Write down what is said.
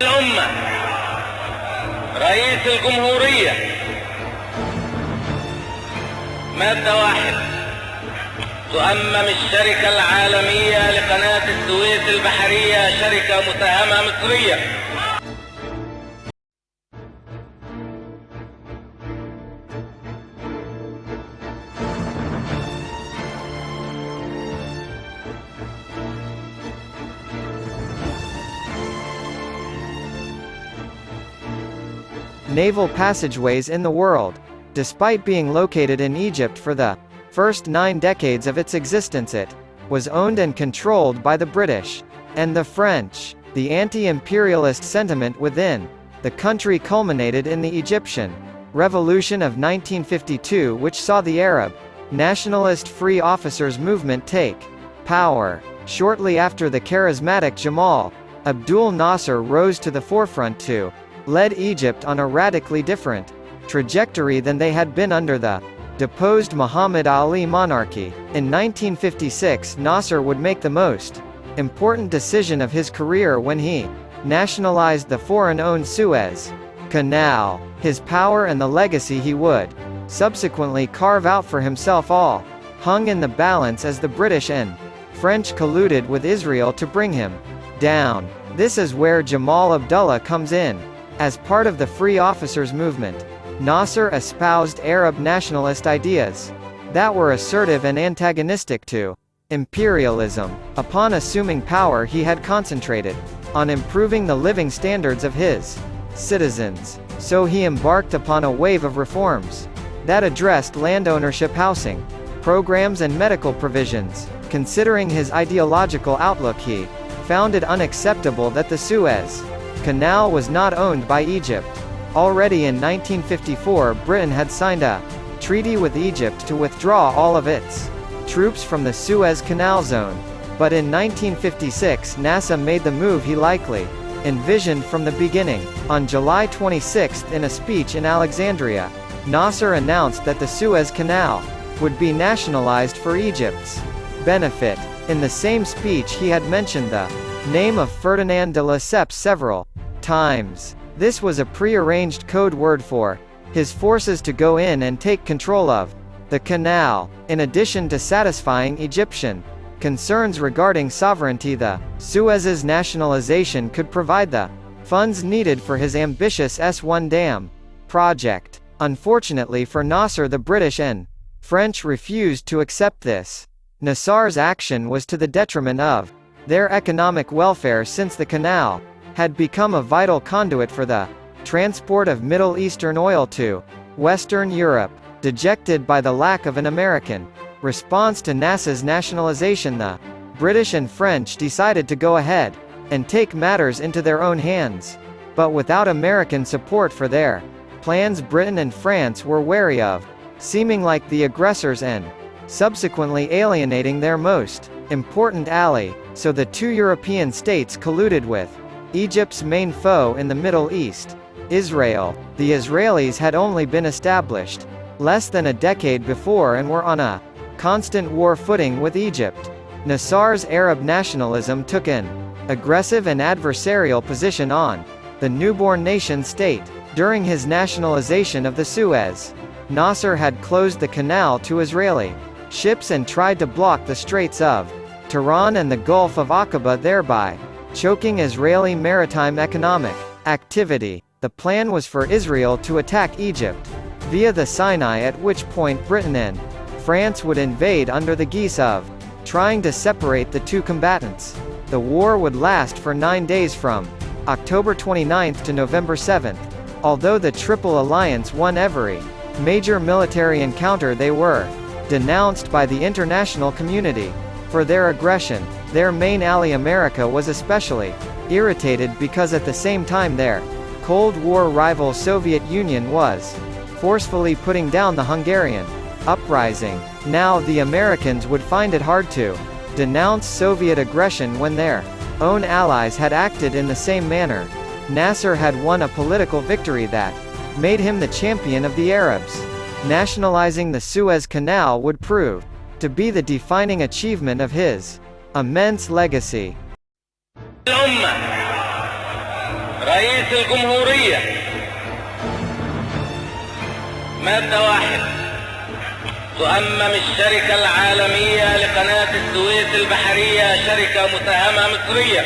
الأمة رئيس الجمهورية. مادة 1: تؤمم الشركة العالمية لقناة السويس البحرية شركة مساهمة مصرية. Naval passageways in the world. Despite being located in Egypt for the first 9 decades of its existence, it was owned and controlled by the British and the French. The anti-imperialist sentiment within the country culminated in the Egyptian Revolution of 1952, which saw the Arab nationalist Free Officers movement take power. Shortly after, the charismatic Jamal Abdul Nasser rose to the forefront to lead Egypt on a radically different trajectory than they had been under the deposed Muhammad Ali monarchy. In 1956, Nasser would make the most important decision of his career when he nationalized the foreign-owned Suez Canal. His power and the legacy he would subsequently carve out for himself all hung in the balance as the British and French colluded with Israel to bring him down. This is where Jamal Abdullah comes in. As part of the Free Officers movement, Nasser espoused Arab nationalist ideas that were assertive and antagonistic to imperialism. Upon assuming power, he had concentrated on improving the living standards of his citizens. So he embarked upon a wave of reforms that addressed land ownership, housing programs, and medical provisions. Considering his ideological outlook, he found it unacceptable that the Suez Canal was not owned by Egypt. Already in 1954, Britain had signed a treaty with Egypt to withdraw all of its troops from the Suez Canal zone. But in 1956, Nasser made the move he likely envisioned from the beginning. On July 26, in a speech in Alexandria, Nasser announced that the Suez Canal would be nationalized for Egypt's benefit. In the same speech, he had mentioned the name of Ferdinand de Lesseps several times. This was a pre-arranged code word for his forces to go in and take control of the canal. In addition to satisfying Egyptian concerns regarding sovereignty, the Suez's nationalization could provide the funds needed for his ambitious S1 dam project. Unfortunately for Nasser, the British and French refused to accept this. Nasser's action was to the detriment of their economic welfare, since the canal had become a vital conduit for the transport of Middle Eastern oil to Western Europe. Dejected by the lack of an American response to Nasser's nationalization, the British and French decided to go ahead and take matters into their own hands. But without American support for their plans, Britain and France were wary of seeming like the aggressors and subsequently alienating their most important ally. So the two European states colluded with Egypt's main foe in the Middle East, Israel. The Israelis had only been established less than a decade before and were on a constant war footing with Egypt. Nasser's Arab nationalism took an aggressive and adversarial position on the newborn nation-state. During his nationalization of the Suez, Nasser had closed the canal to Israeli ships and tried to block the Straits of Tiran and the Gulf of Aqaba, thereby choking Israeli maritime economic activity. The plan was for Israel to attack Egypt via the Sinai, at which point Britain and France would invade under the guise of trying to separate the two combatants. The war would last for 9 days, from October 29 to November 7. Although the Triple Alliance won every major military encounter, they were denounced by the international community for their aggression. Their main ally America was especially irritated because at the same time their Cold War rival Soviet Union was forcefully putting down the Hungarian uprising. Now the Americans would find it hard to denounce Soviet aggression when their own allies had acted in the same manner. Nasser had won a political victory that made him the champion of the Arabs. Nationalizing the Suez Canal would prove to be the defining achievement of his immense legacy. الأمة رئيس الجمهورية. مادة 1. تؤمم الشركة العالمية لقناة السويس البحرية شركة مساهمة مصرية.